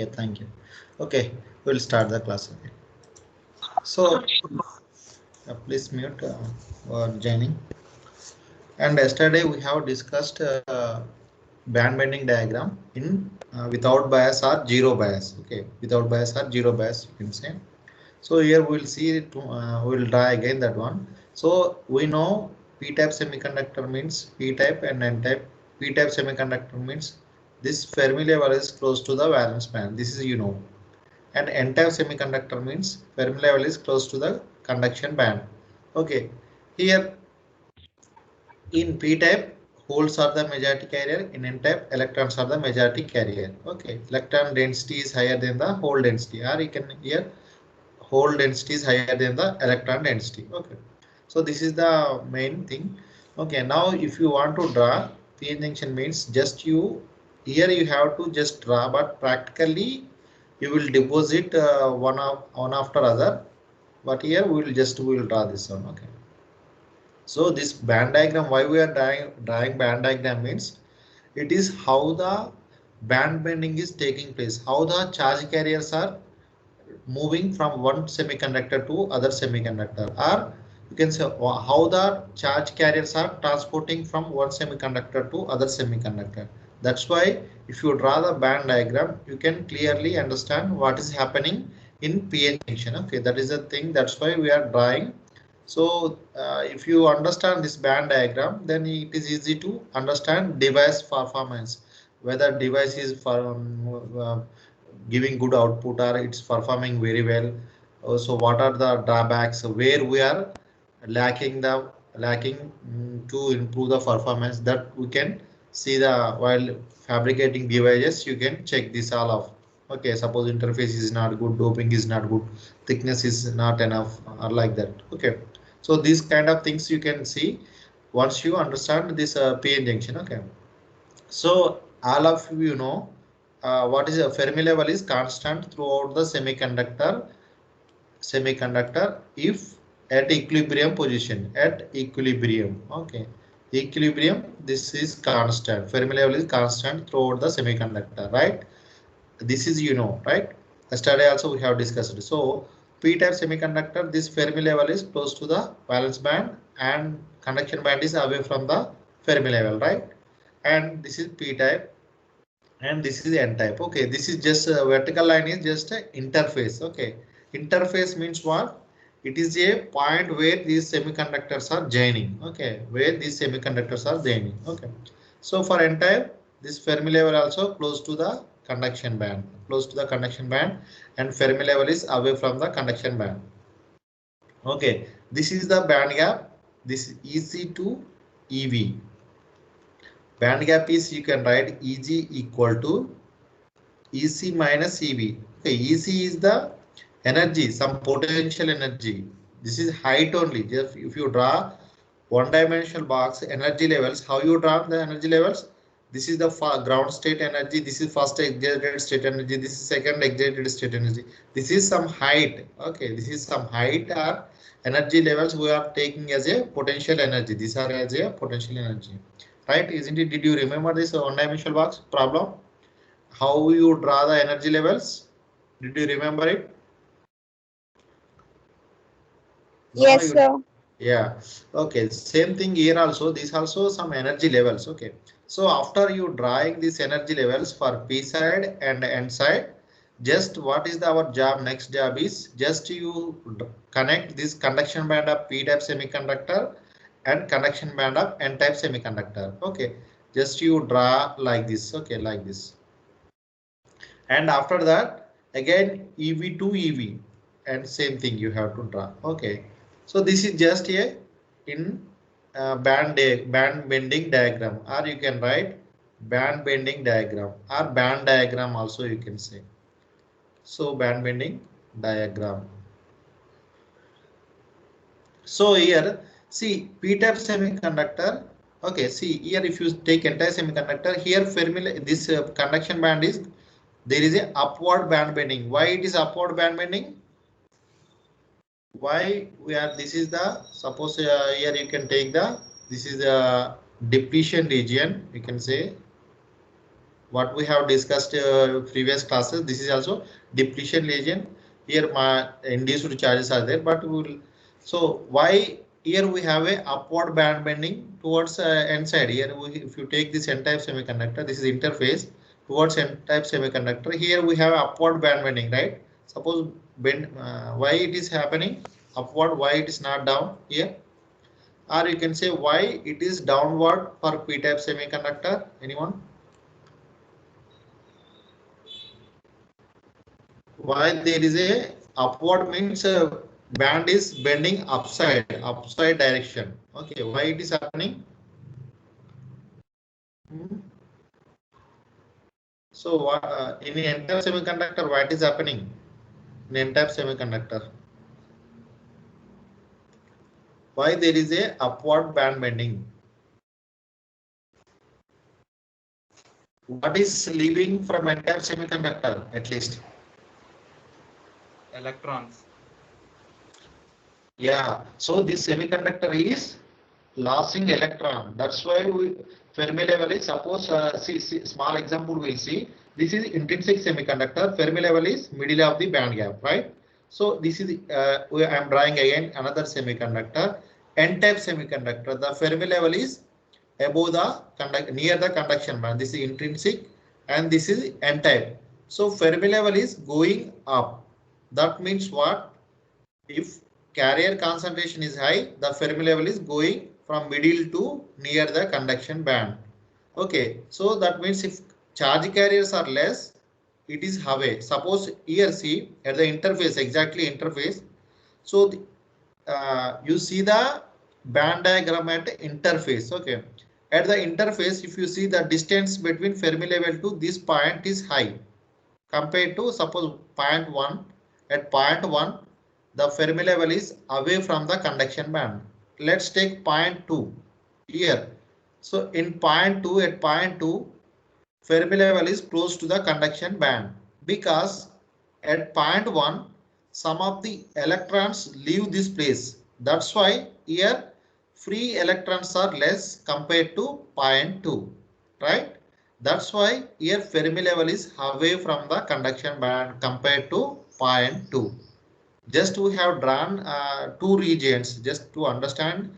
Okay, thank you. Okay, we'll start the class. Okay. So please mute or joining. And yesterday we have discussed band bending diagram in without bias or zero bias. Okay, without bias or zero bias you can say. So here we'll see it. We'll try again that one. So we know p-type semiconductor means p-type and n-type. P-type semiconductor means this Fermi level is close to the valence band. This is and n-type semiconductor means Fermi level is close to the conduction band. Okay, here in p-type holes are the majority carrier, in n-type electrons are the majority carrier. Okay, electron density is higher than the hole density, or you can here hole density is higher than the electron density. Okay, so this is the main thing. Okay, now if you want to draw p-n junction means just here you have to just draw, but practically you will deposit one after other, but here we will draw this one. Okay, so this band diagram, why we are drawing band diagram means it is how the band bending is taking place, how the charge carriers are moving from one semiconductor to other semiconductor, or you can say how the charge carriers are transporting from one semiconductor to other semiconductor. That's why if you draw the band diagram, you can clearly understand what is happening in PN junction. Okay, that is the thing. That's why we are drawing. So if you understand this band diagram, then it is easy to understand device performance, whether device is for giving good output or it's performing very well. So what are the drawbacks where we are lacking to improve the performance, that we can see the while fabricating devices. You can check this all off. Okay, suppose interface is not good, doping is not good, thickness is not enough, or like that. Okay, so these kind of things you can see once you understand this PN junction. Okay, so all of you know what is a Fermi level is constant throughout the semiconductor if at equilibrium position, at equilibrium. Okay, equilibrium, this is constant. Fermi level is constant throughout the semiconductor, right? This is right? Yesterday also we have discussed. So p-type semiconductor, this Fermi level is close to the valence band and conduction band is away from the Fermi level, right? And this is p-type and this is n-type. Okay, this is just a vertical line is just a interface. Okay, interface means what? It is a point where these semiconductors are joining. Okay, where these semiconductors are joining. Okay, so for n-type, this Fermi level also close to the conduction band, and Fermi level is away from the conduction band. Okay, this is the band gap. This is EC to EV. Band gap is, you can write Eg equal to EC minus EV. Okay, EC is the energy, some potential energy. This is height only. Just if you draw one-dimensional box, energy levels, how you draw the energy levels? This is the ground state energy. This is first excited state energy. This is second excited state energy. This is some height. Okay, this is some height or energy levels we are taking as a potential energy. These are as a potential energy, right? Isn't it? Did you remember this one-dimensional box problem? How you draw the energy levels? Did you remember it? No, Yes, sir. yeah. Okay, same thing here also. This also some energy levels. Okay, so after you drawing these energy levels for P side and N side, just what is our job? Next job is just you connect this conduction band of P type semiconductor and conduction band of N type semiconductor. Okay, just you draw like this. Okay, like this. And after that again EV to EV, and same thing you have to draw. Okay, so this is just a in band bending diagram, or you can write band bending diagram or band diagram also you can say. So band bending diagram. So here see p-type semiconductor. Okay, see here if you take entire semiconductor, here Fermi this conduction band is, there is a upward band bending. Why it is upward band bending? Why we are, this is the, suppose here you can take the, this is the depletion region, you can say what we have discussed previous classes. This is also depletion region. Here my induced charges are there, but we will. So why here we have a upward band bending towards N side. Here if you take this N type semiconductor, this is interface towards N type semiconductor. Here we have upward band bending, right? Suppose bend, why it is happening upward, why it is not down here? Or you can say why it is downward for p-type semiconductor. Anyone? Why there is a upward means band is bending upside direction. Okay, why it is happening? Hmm. So in n-type semiconductor, what is happening in n-type semiconductor? Why there is a upward band bending? What is leaving from n-type semiconductor at least? Electrons. Yeah, so this semiconductor is losing electron. That's why we Fermi level is, suppose see small example we'll see. This is intrinsic semiconductor. Fermi level is middle of the band gap, right? So this is I am drawing again another semiconductor, n-type semiconductor. The Fermi level is above the near the conduction band. This is intrinsic and this is n-type. So Fermi level is going up. That means what? If carrier concentration is high, the Fermi level is going from middle to near the conduction band. Okay, so that means if charge carriers are less, it is away. Suppose here see at the interface, exactly interface. So you see the band diagram at interface. Okay, at the interface, if you see the distance between Fermi level to this point is high compared to suppose point 1. At point 1, the Fermi level is away from the conduction band. Let's take point 2 here. So in point 2, at point 2, Fermi level is close to the conduction band because at point 1, some of the electrons leave this place. That's why here free electrons are less compared to point 2, right? That's why here Fermi level is away from the conduction band compared to point 2. Just we have drawn two regions just to understand.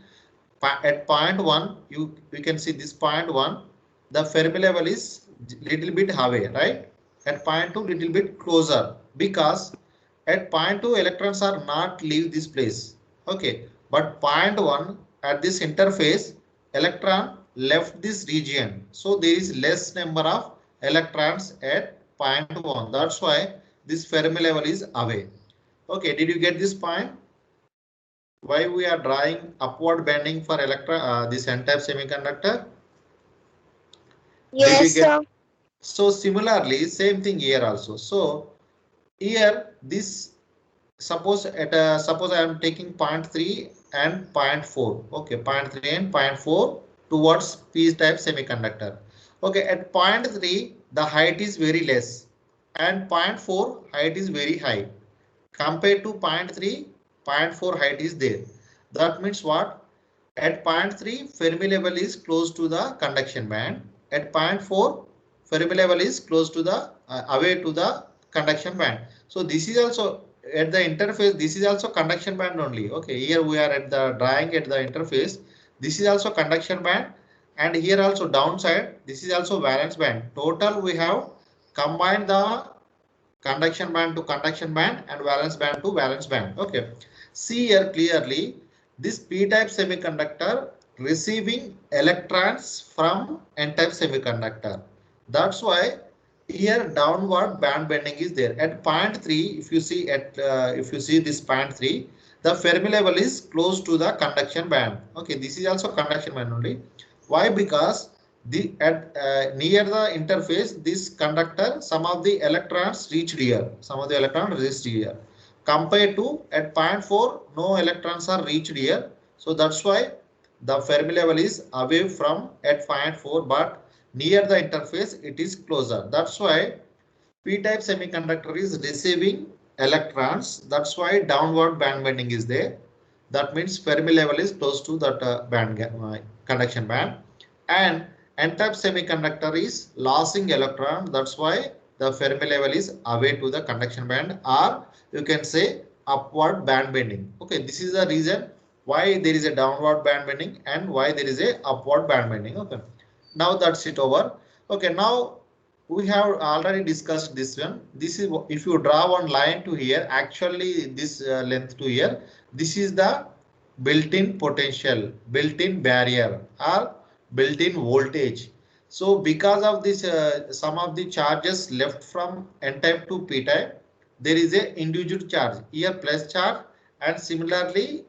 At point 1, you can see this point 1, the Fermi level is little bit away, right? At point 2, little bit closer because at point 2 electrons are not leave this place. Okay, but point 1 at this interface electron left this region, so there is less number of electrons at point 1. That's why this Fermi level is away. Okay, did you get this point? Why we are drawing upward bending for this n-type semiconductor? Did you Yes, get? sir. So similarly, same thing here also. So here this, suppose suppose I am taking point 3 and point 4. Okay, point 3 and point 4 towards p-type semiconductor. Okay, at point 3 the height is very less and point 4 height is very high. Compared to point 3, point 4 height is there. That means what? At point 3, Fermi level is close to the conduction band. At point 4, Fermi level is close to the away to the conduction band. So this is also at the interface. This is also conduction band only. Okay, here we are at the drawing at the interface. This is also conduction band, and here also downside. This is also valence band. Total we have combined the conduction band to conduction band and valence band to valence band. Okay, see here clearly this p-type semiconductor receiving electrons from n-type semiconductor. That's why here downward band bending is there. At point 3, if you see if you see this point 3, the Fermi level is close to the conduction band. Okay, this is also conduction band only. Why? Because the at near the interface, this conductor, some of the electrons reached here. Some of the electrons reached here. Compared to at point 4, no electrons are reached here. So that's why the Fermi level is away from at point 4, but near the interface it is closer. That's why p-type semiconductor is receiving electrons. That's why downward band bending is there. That means Fermi level is close to that conduction band, and N-type semiconductor is losing electron. That's why the Fermi level is away to the conduction band, or you can say upward band bending. Okay, this is the reason why there is a downward band bending and why there is a upward band bending. Okay, now that's it over. Okay, now we have already discussed this one. This is, if you draw one line to here, actually this length to here, this is the built-in potential, built-in barrier, or built-in voltage. So because of this, some of the charges left from N-type to P-type, there is a individual charge here, plus charge, and similarly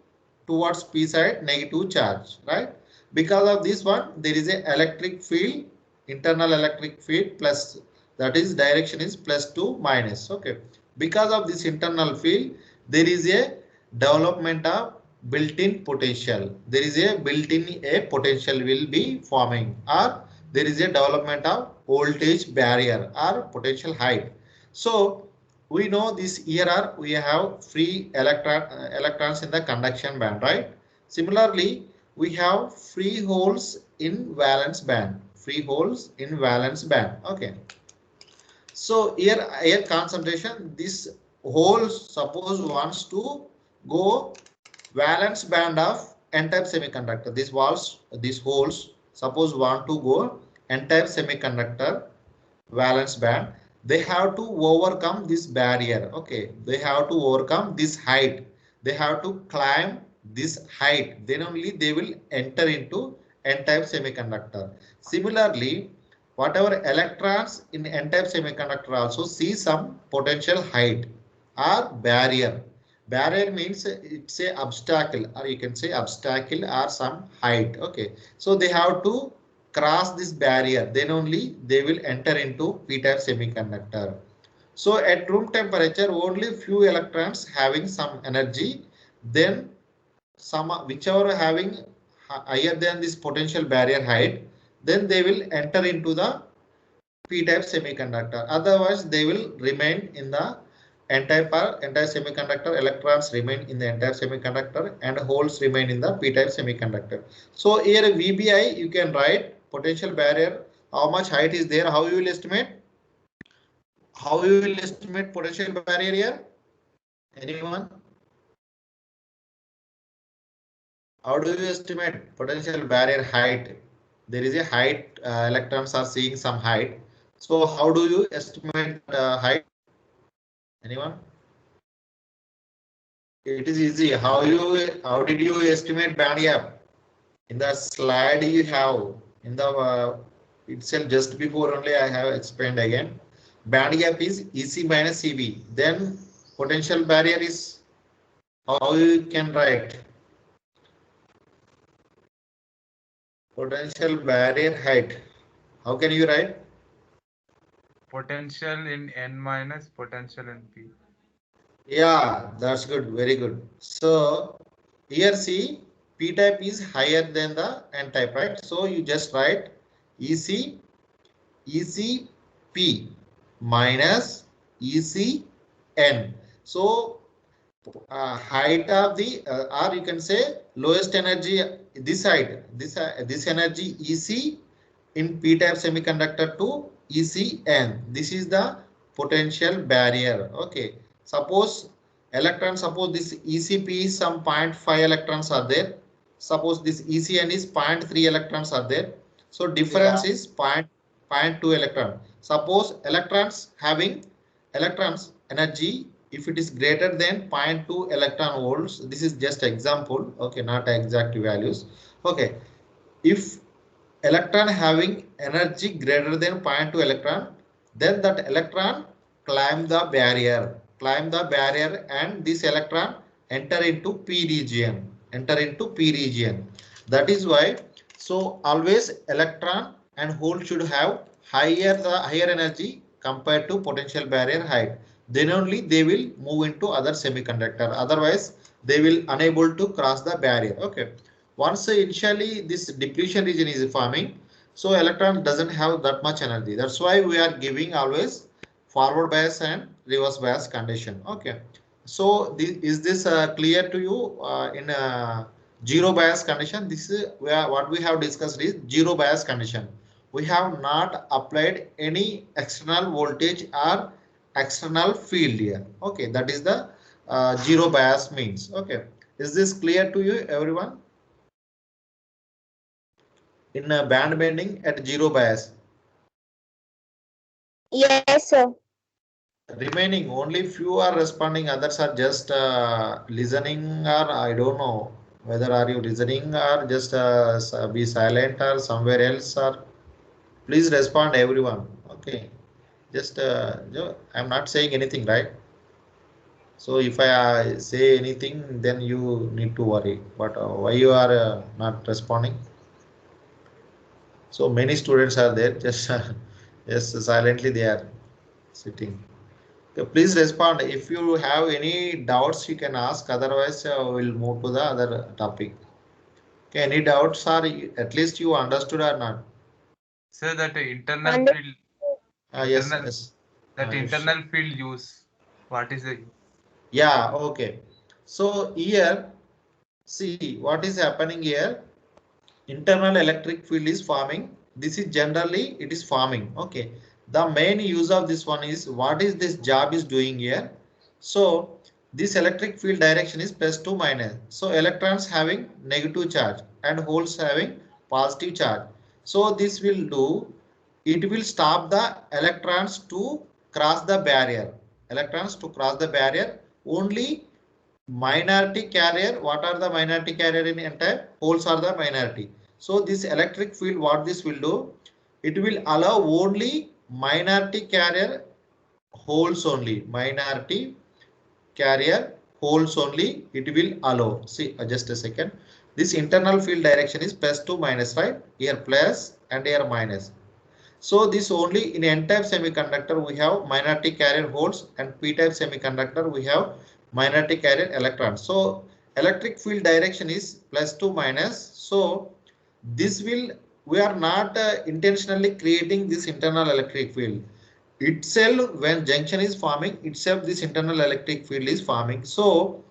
towards P side negative charge, right? Because of this one, there is a electric field, internal electric field, plus, that is direction is plus to minus. Okay, because of this internal field, there is a development of built-in potential. There is a built-in a potential will be forming, or there is a development of voltage barrier or potential height. So we know this here are we have free electrons in the conduction band, right? Similarly, we have free holes in valence band. Free holes in valence band. Okay. So here air concentration, this hole suppose wants to go valence band of n-type semiconductor. These walls, these holes suppose want to go n-type semiconductor valence band. They have to overcome this barrier. Okay, they have to overcome this height. They have to climb this height. Then only they will enter into n-type semiconductor. Similarly, whatever electrons in n-type semiconductor also see some potential height or barrier. Barrier means it's a obstacle, or you can say obstacle or some height. Okay, so they have to cross this barrier, then only they will enter into p-type semiconductor. So at room temperature, only few electrons having some energy, then some whichever having higher than this potential barrier height, then they will enter into the p-type semiconductor. Otherwise, they will remain in the n-type semiconductor. Electrons remain in the n-type semiconductor and holes remain in the p-type semiconductor. So here VBI you can write potential barrier. How much height is there? How you will estimate? How you will estimate potential barrier here? Anyone? How do you estimate potential barrier height? There is a height. Electrons are seeing some height. So how do you estimate height? Anyone? It is easy. How did you estimate band gap? In the slide you have in the itself just before only I have explained again. Band gap is EC minus EB. Then potential barrier is how you can write potential barrier height. How can you write? Potential in N minus potential in P. Yeah, that's good. Very good. So here see P type is higher than the N type, right? So you just write EC ECP minus ECN. So height of the or you can say lowest energy this side, this energy EC in p-type semiconductor to ECN. This is the potential barrier. Okay, suppose suppose this ECP is some 0.5 electrons are there, suppose this ECN is 0.3 electrons are there, so difference is 0.2 electron. Suppose electrons energy, if it is greater than 0.2 electron volts, this is just example, okay, not exact values. Okay, if electron having energy greater than 0.2 electron, then that electron climb the barrier and this electron enter into p region. That is why, so always electron and hole should have higher energy compared to potential barrier height, then only they will move into other semiconductor, otherwise they will unable to cross the barrier. Okay, once initially this depletion region is forming, so electron doesn't have that much energy. That's why we are giving always forward bias and reverse bias condition. Okay, so is this clear to you? In zero bias condition, this is where what we have discussed is zero bias condition. we have not applied any external voltage or external field here. Okay, that is the zero bias means. Okay, is this clear to you, everyone? In band bending at zero bias. Yes, sir. Remaining only few are responding, others are just listening, or I don't know whether are you listening or just be silent or somewhere else, or please respond everyone. Okay, just I'm not saying anything, right? So if I say anything, then you need to worry. But why you are not responding? So many students are there, just just silently they are sitting. Okay, please respond. If you have any doubts, you can ask. Otherwise, we'll move to the other topic. Okay, any doubts, or at least you understood or not? So that internal Under field, Yes, internal yes. that Yes. internal field use. What is the Yeah, okay. So here, see what is happening here. Internal electric field is forming. This is generally it is forming. Okay. The main use of this one is what is this job is doing here. So this electric field direction is plus to minus. So electrons having negative charge and holes having positive charge. So this will do, it will stop the electrons to cross the barrier. Electrons to cross the barrier only. Minority carrier, what are the minority carrier in n-type? Holes are the minority. So this electric field, what this will do, it will allow only minority carrier holes only. Minority carrier holes only it will allow. See, just a second. This internal field direction is plus to minus, right? Here plus and here minus. So this only in n-type semiconductor we have minority carrier holes, and p-type semiconductor we have minority carrier electrons. So electric field direction is plus to minus. So this will, we are not intentionally creating this internal electric field. Itself when junction is forming itself, this internal electric field is forming. So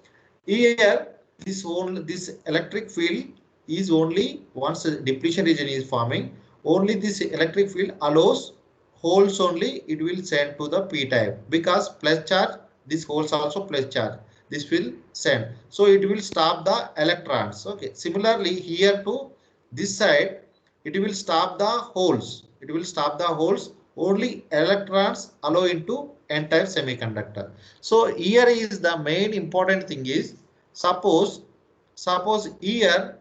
here this electric field is only once a depletion region is forming, only this electric field allows holes only it will send to the p type, because plus charge, this holes also plus charge, this will send, so it will stop the electrons. Okay, similarly here to this side it will stop the holes, it will stop the holes, only electrons allow into n type semiconductor. So here is the main important thing is, suppose here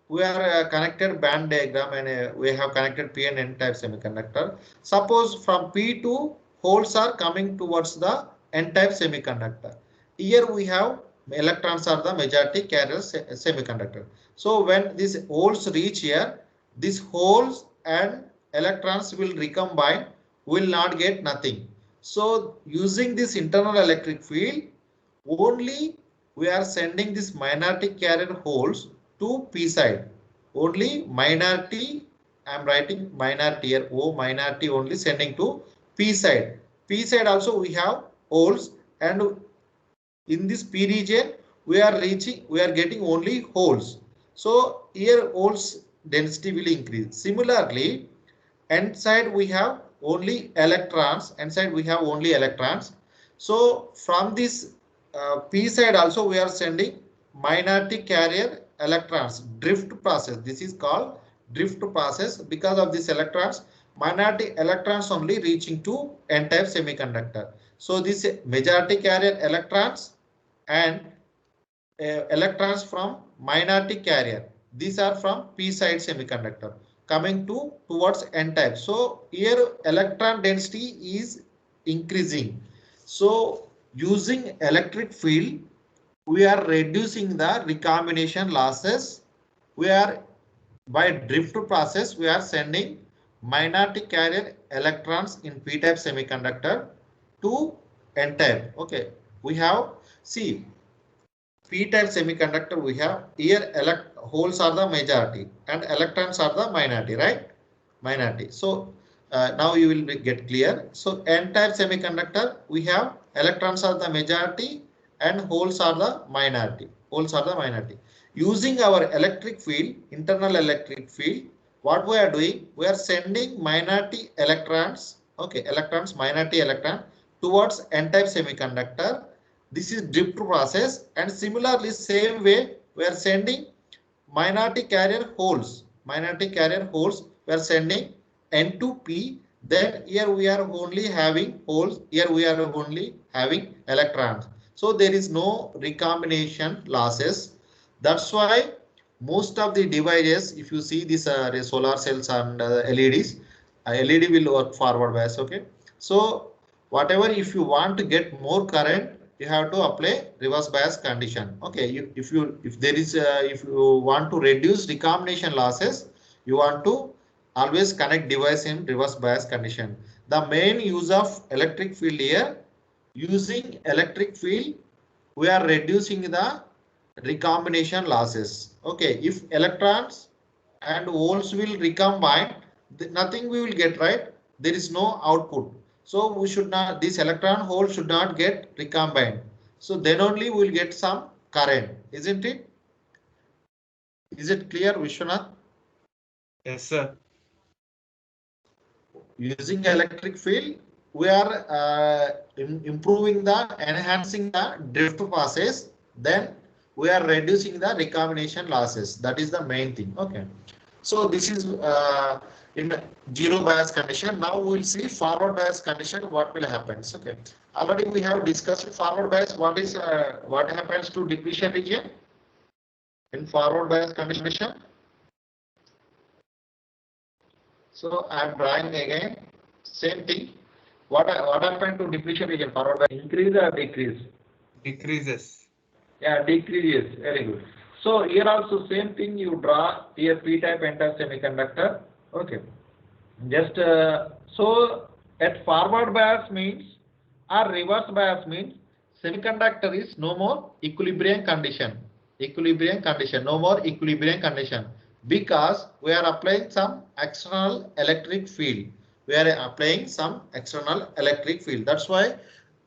we are connected band diagram, and we have connected p and n type semiconductor. Suppose from p to holes are coming towards the n type semiconductor. Here we have electrons are the majority carrier semiconductor. So when these holes reach here, these holes and electrons will recombine, will not get nothing. So using this internal electric field, only we are sending this minority carrier holes to p side. Only minority, I am writing minority here, O minority only sending to p side. P side also we have holes, and in this p region we are getting only holes. So here holes density will increase. Similarly, n side we have only electrons, n side we have only electrons. So from this p side also we are sending minority carrier electrons, drift process, this is called drift process. Because of this electrons, minority electrons only reaching to n type semiconductor. So this majority carrier electrons and electrons from minority carrier, these are from p side semiconductor coming to towards n type. So here electron density is increasing. So using electric field we are reducing the recombination losses. We are, by drift process we are sending minority carrier electrons in p type semiconductor to n type. Okay, we have, see, p-type semiconductor we have here, holes are the majority and electrons are the minority, right? Minority. So now you will get clear. So n-type semiconductor we have electrons are the majority and holes are the minority. Holes are the minority. Using our electric field, internal electric field, what we are doing, we are sending minority electrons, okay, minority electron towards n-type semiconductor. This is drift process, and similarly same way we are sending minority carrier holes. We are sending N to P. Then here we are only having holes. Here we are only having electrons. So there is no recombination losses. That's why most of the devices, if you see these solar cells and LEDs, LED will work forward bias. Okay. So whatever, if you want to get more current, you have to apply reverse bias condition. Okay, if you want to reduce recombination losses, you want to always connect device in reverse bias condition. The main use of electric field here, using electric field, we are reducing the recombination losses. Okay, if electrons and holes will recombine, nothing we will get, right? There is no output. So we should not, this electron hole should not get recombined. So then only we will get some current, isn't it? Is it clear, Vishwanath? Yes, sir. Using electric field, we are improving the, enhancing the drift process. Then we are reducing the recombination losses. That is the main thing. Okay. So this is in zero bias condition. Now we will see forward bias condition. What will happen? Okay. Already we have discussed forward bias. What happens to depletion region in forward bias condition? So I am drawing again. Same thing. What happened to depletion region? Forward bias increase or decrease? Decreases. Yeah, decreases. Very good. So here also same thing. You draw here p-type n-type semiconductor. Okay. Just so at forward bias means, or reverse bias means, semiconductor is no more equilibrium condition. No more equilibrium condition, because we are applying some external electric field. That's why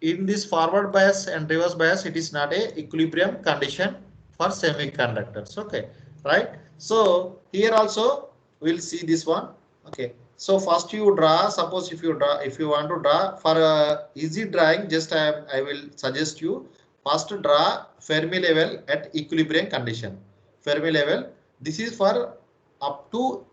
in this forward bias and reverse bias, it is not a equilibrium condition for semiconductors. Okay, right? So here also we'll see this one. Okay. So first you draw, suppose if you want to draw for easy drawing, just I will suggest you first draw Fermi level at equilibrium condition. Fermi level, this is for up to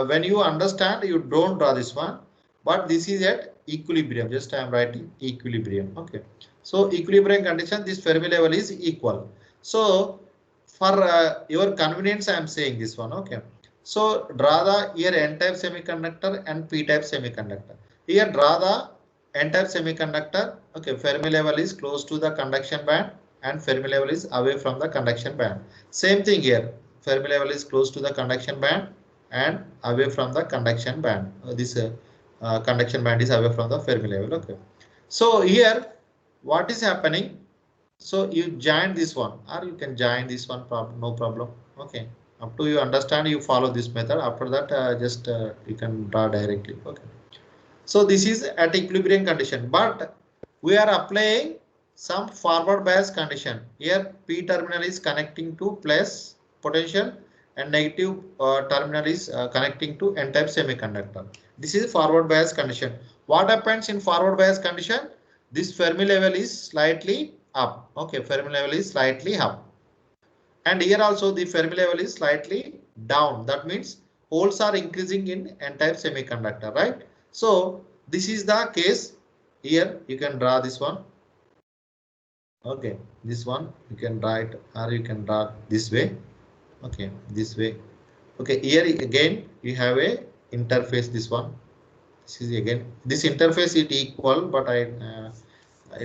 when you understand, you don't draw this one, but this is at equilibrium. Just I am writing equilibrium. Okay. So equilibrium condition, this Fermi level is equal. So for your convenience, I am saying this one. Okay. So draw the here n-type semiconductor and p-type semiconductor. Here draw the n-type semiconductor. Okay, Fermi level is close to the conduction band and Fermi level is away from the conduction band. Same thing here. Fermi level is close to the conduction band and away from the conduction band. This conduction band is away from the Fermi level. Okay. So here, what is happening? So you join this one, or you can join this one. No problem. Okay. Up to you understand, you follow this method. After that, just you can draw directly. Okay. So this is at equilibrium condition, but we are applying some forward bias condition. Here P terminal is connecting to plus potential and negative terminal is connecting to n-type semiconductor. This is forward bias condition. What happens in forward bias condition? This Fermi level is slightly up. Okay, Fermi level is slightly up. And here also the Fermi level is slightly down. That means holes are increasing in n-type semiconductor, right? So this is the case. Here you can draw this one. Okay, this one you can draw it, or you can draw this way. Okay, this way. Okay, here again you have a interface. This one. This is again, this interface is equal, but I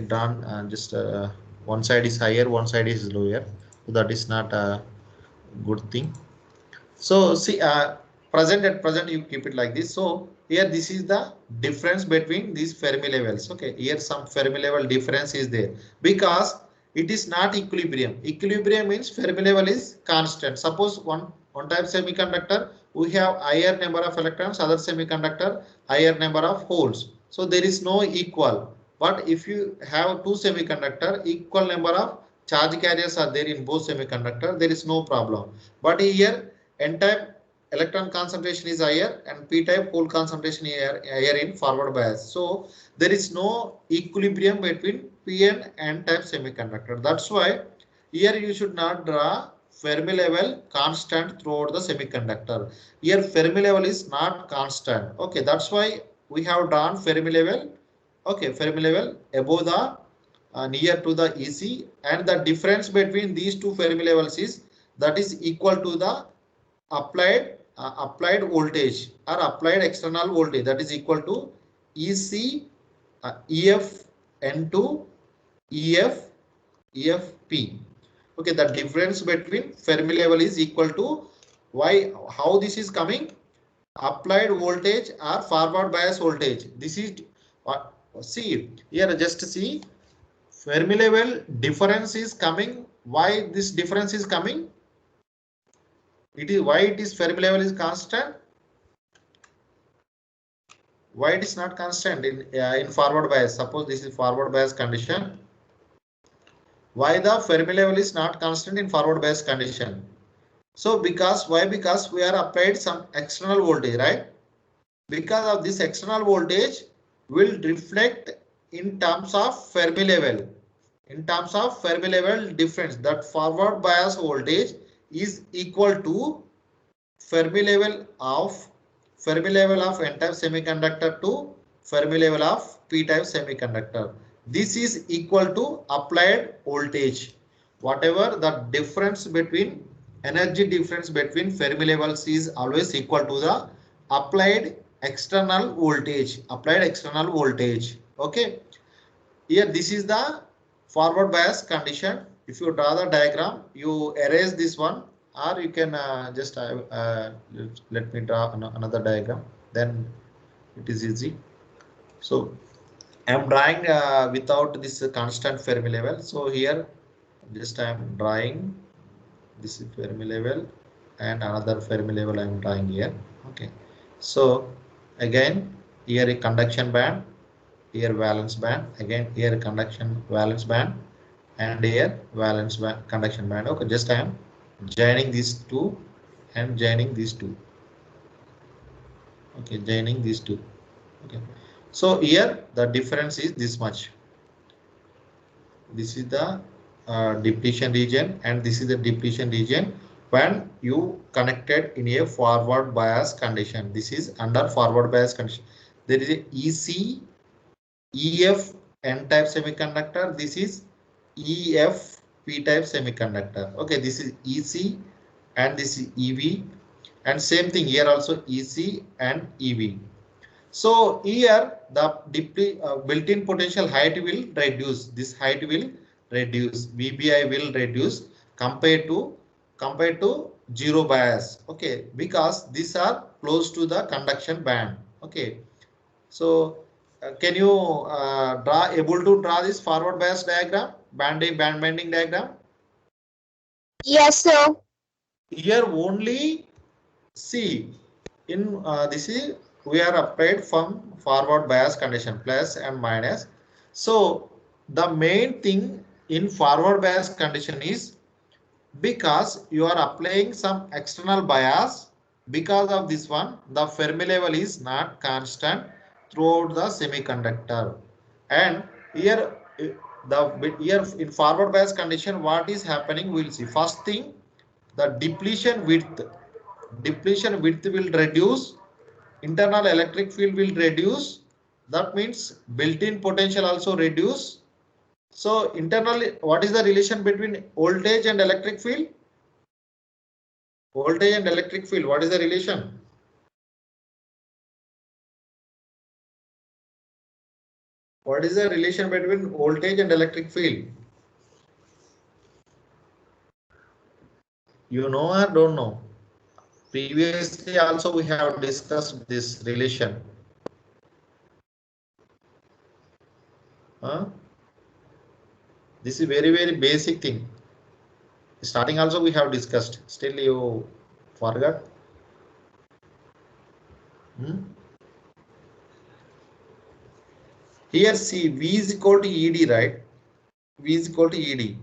drawn just one side is higher, one side is lower. So that is not a good thing. So see, at present you keep it like this. So here this is the difference between these Fermi levels. Okay, here some Fermi level difference is there because it is not equilibrium. Equilibrium means Fermi level is constant. Suppose one type semiconductor, we have higher number of electrons, other semiconductor higher number of holes. So there is no equal. But if you have two semiconductor, equal number of charge carriers are there in both semiconductor, there is no problem. But here n-type electron concentration is higher and p-type hole concentration higher in forward bias. So there is no equilibrium between p and n-type semiconductor. That's why here you should not draw Fermi level constant throughout the semiconductor. Here Fermi level is not constant. Okay, that's why we have drawn Fermi level. Okay, Fermi level above the near to the EC, and the difference between these two Fermi levels is that is equal to the applied voltage or applied external voltage, that is equal to EC EF N2 EF EFP. Okay, the difference between Fermi level is equal to why, how this is coming, applied voltage or forward bias voltage. This is what, see here, just see Fermi level difference is coming. Why this difference is coming? It is why it is Fermi level is constant. Why it is not constant in forward bias? Suppose this is forward bias condition. Why the Fermi level is not constant in forward bias condition? So because why? Because we are applied some external voltage, right? Because of this external voltage will reflect in terms of Fermi level. In terms of Fermi level difference, that forward bias voltage is equal to Fermi level of n-type semiconductor to Fermi level of p-type semiconductor. This is equal to applied voltage. Whatever the difference between energy difference between Fermi levels is always equal to the applied external voltage. Okay. Here this is the forward bias condition. If you draw the diagram, you erase this one, or you can just let me draw another diagram, then it is easy. So I am drawing without this constant Fermi level. So here just I am drawing this is Fermi level and another Fermi level I am drawing here. Okay. So again here a conduction band, here valence band, again here conduction valence band, and here valence band, conduction band. Okay, just I am joining these two and joining these two. Okay, joining these two. Okay, so here the difference is this much. This is the depletion region and this is the depletion region when you connected in a forward bias condition. This is under forward bias condition. There is a EC EF N-type semiconductor. This is EF P-type semiconductor. Okay, this is EC and this is EV, and same thing here also EC and EV. So here the built-in potential height will reduce. This height will reduce. VBI will reduce compared to zero bias. Okay, because these are close to the conduction band. Okay, so can you able to draw this forward bias diagram, band bending diagram? Yes, sir. Here only see in this is we are applied from forward bias condition, plus and minus. So the main thing in forward bias condition is because you are applying some external bias. Because of this one, the Fermi level is not constant throughout the semiconductor. And here here in forward bias condition, what is happening, we'll see. First thing, the depletion width will reduce, internal electric field will reduce. That means built-in potential also reduce. So internally, what is the relation between voltage and electric field? Voltage and electric field, what is the relation? What is the relation between voltage and electric field? You know or don't know? Previously also we have discussed this relation. This is very basic thing. Starting also we have discussed. Still you forgot? Here see V is equal to ED, right? V is equal to ED.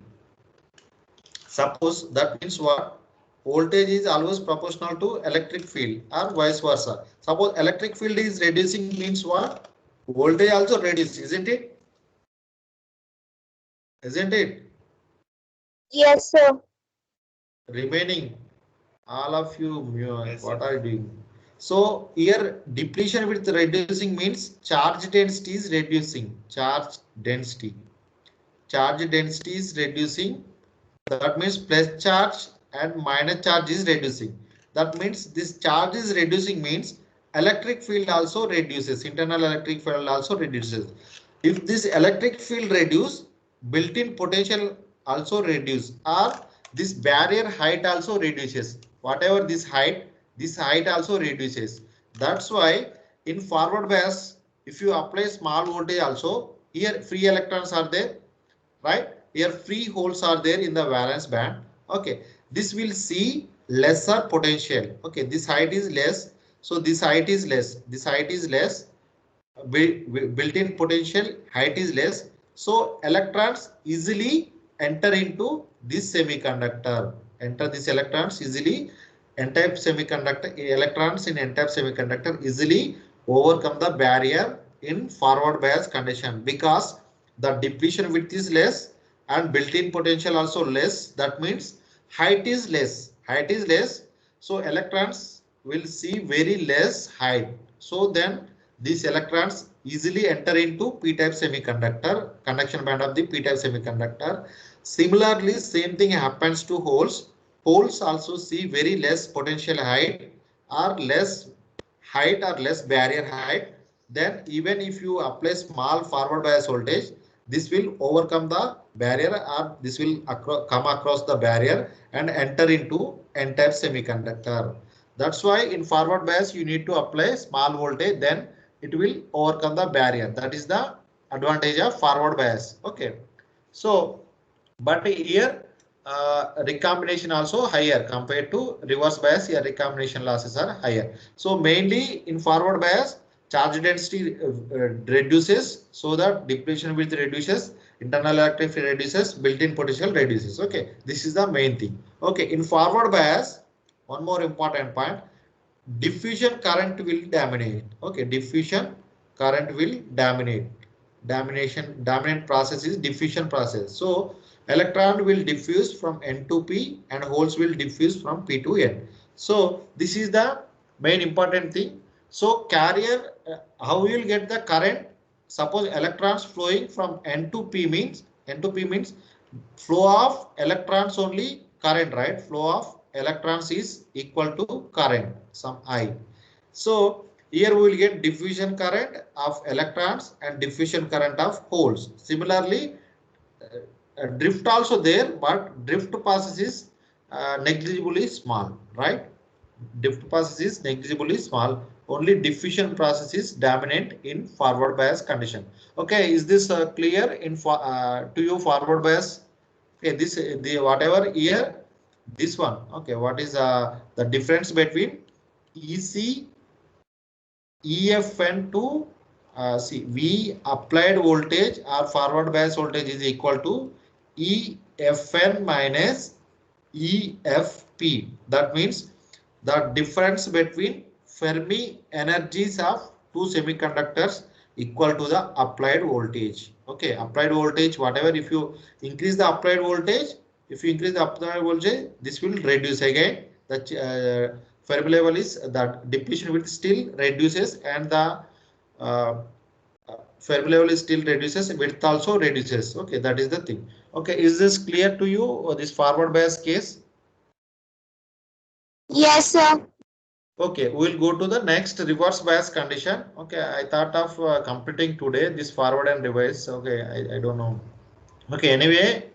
Suppose that means what? voltage is always proportional to electric field or vice versa. Suppose electric field is reducing means what? Voltage also reduce, isn't it? Isn't it? Yes, sir. Remaining, all of you, Yes, what sir. are you doing? So here depletion with reducing means charge density is reducing. Charge density. Charge density is reducing. That means plus charge and minus charge is reducing. That means this charge is reducing means electric field also reduces. Internal electric field also reduces. If this electric field reduce, built-in potential also reduce, or this barrier height also reduces. Whatever this height also reduces. That's why in forward bias, if you apply small voltage also, here free electrons are there, right? Here free holes are there in the valence band. Okay, this will see lesser potential. Okay, this height is less, so this height is less, this height is less, built-in potential height is less, so electrons easily enter into this semiconductor. Enter this electrons easily. N-type semiconductor electrons in N-type semiconductor easily overcome the barrier in forward bias condition because the depletion width is less and built-in potential also less. That means height is less. Height is less, so electrons will see very less height. So then these electrons easily enter into p-type semiconductor, conduction band of the p-type semiconductor. Similarly, same thing happens to holes. Holes also see very less potential height or less height or less barrier height. Then even if you apply small forward bias voltage, this will overcome the barrier or this will come across the barrier and enter into n-type semiconductor. That's why in forward bias you need to apply small voltage, then it will overcome the barrier. That is the advantage of forward bias. Okay. So, but here recombination also higher compared to reverse bias. Here recombination losses are higher. So mainly in forward bias, charge density reduces, so that depletion width reduces, internal electric field reduces, built-in potential reduces. Okay, this is the main thing. Okay, in forward bias, one more important point, diffusion current will dominate. Okay, diffusion current will dominate. Dominant process is diffusion process. So electron will diffuse from N to P and holes will diffuse from P to N. So this is the main important thing. So carrier, how we will get the current? Suppose electrons flowing from N to P means flow of electrons only current, right? Flow of electrons is equal to current, some I. So here we will get diffusion current of electrons and diffusion current of holes. Similarly, drift also there, but drift passes is negligibly small, right? Drift passes is negligibly small. Only diffusion process is dominant in forward bias condition. Okay, is this clear in to you forward bias? Okay, this the whatever here, this one. Okay, what is the difference between EC EFN to see V applied voltage or forward bias voltage is equal to EFN minus EFP. That means the difference between Fermi energies of two semiconductors equal to the applied voltage. Okay, applied voltage, whatever, if you increase the applied voltage, this will reduce again. The Fermi level is that depletion will still reduces and the uh, Fermi level is still reduces, width also reduces. Okay, that is the thing. Okay, is this clear to you, or this forward bias case? Yes, sir. Okay, we'll go to the next reverse bias condition. Okay, I thought of completing today this forward and reverse. Okay, I don't know. Okay, anyway,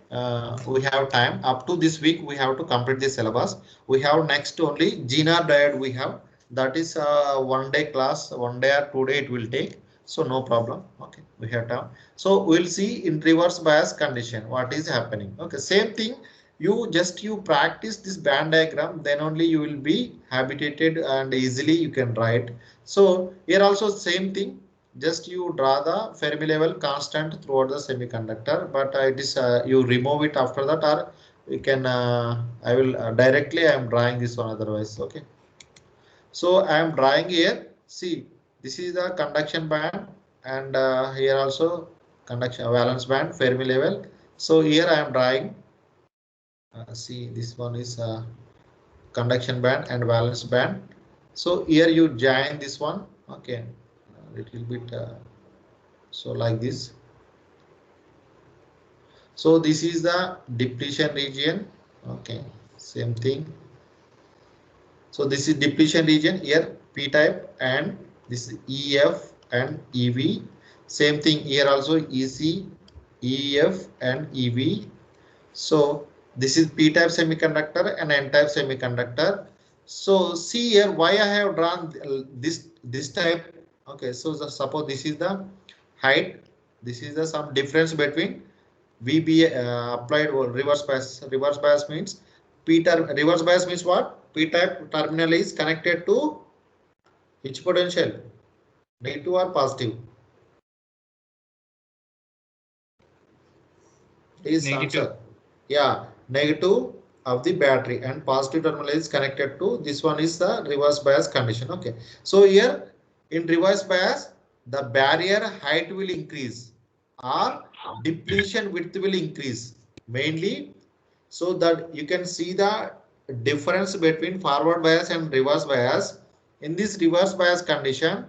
we have time up to this week. We have to complete the syllabus. We have next only Zener diode. We have that is one day class, 1 day or 2 day it will take. So no problem. Okay, we have time. So we'll see in reverse bias condition what is happening. Okay, same thing. You practice this band diagram, then only you will be habituated and easily you can write. So here also same thing, just you draw the Fermi level constant throughout the semiconductor, but it is you remove it after that, or we can I will directly I am drawing this one otherwise. Okay, so I am drawing here. See, this is the conduction band, and here also conduction valence band, Fermi level. So here I am drawing. See, this one is conduction band and valence band. So here you join this one. Okay, a little bit. So like this. So this is the depletion region. Okay, same thing. So this is depletion region here, P type, and this is EF and EV. Same thing here also, EC, EF and EV. So this is P type semiconductor and N type semiconductor. So see here why I have drawn this type. Okay, so suppose this is the height. This is the some difference between VB applied or reverse bias. Reverse bias means reverse bias means what? P type terminal is connected to which potential? Negative or positive? Please Negative. answer. Yeah, negative of the battery and positive terminal is connected to this one is the reverse bias condition. Okay, so here in reverse bias the barrier height will increase or depletion width will increase mainly, so that you can see the difference between forward bias and reverse bias. In this reverse bias condition,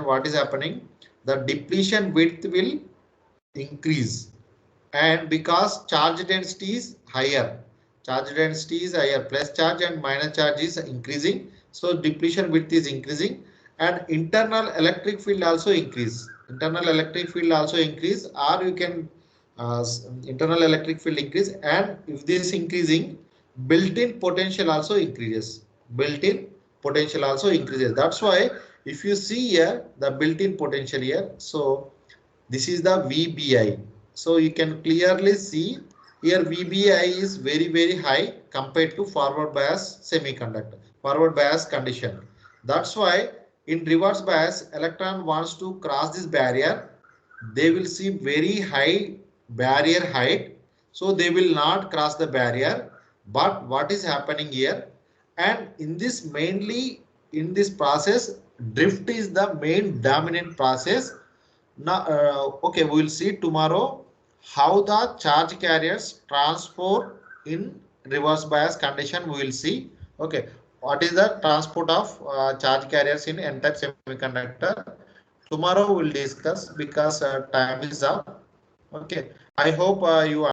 what is happening? The depletion width will increase, and because charge density is higher, plus charge and minus charge is increasing, so depletion width is increasing, and internal electric field also increase, or you can internal electric field increase, and if this increasing, built-in potential also increases. That's why if you see here the built-in potential here, so this is the VBI. So you can clearly see here VBI is very high compared to forward bias semiconductor, forward bias condition. That's why in reverse bias, electron wants to cross this barrier. They will see very high barrier height. So they will not cross the barrier. But what is happening here? And in this mainly in this process, drift is the main dominant process. Now, okay, we will see tomorrow how the charge carriers transport in reverse bias condition. We will see. Okay, what is the transport of charge carriers in N-type semiconductor? Tomorrow we will discuss because time is up. Okay, I hope you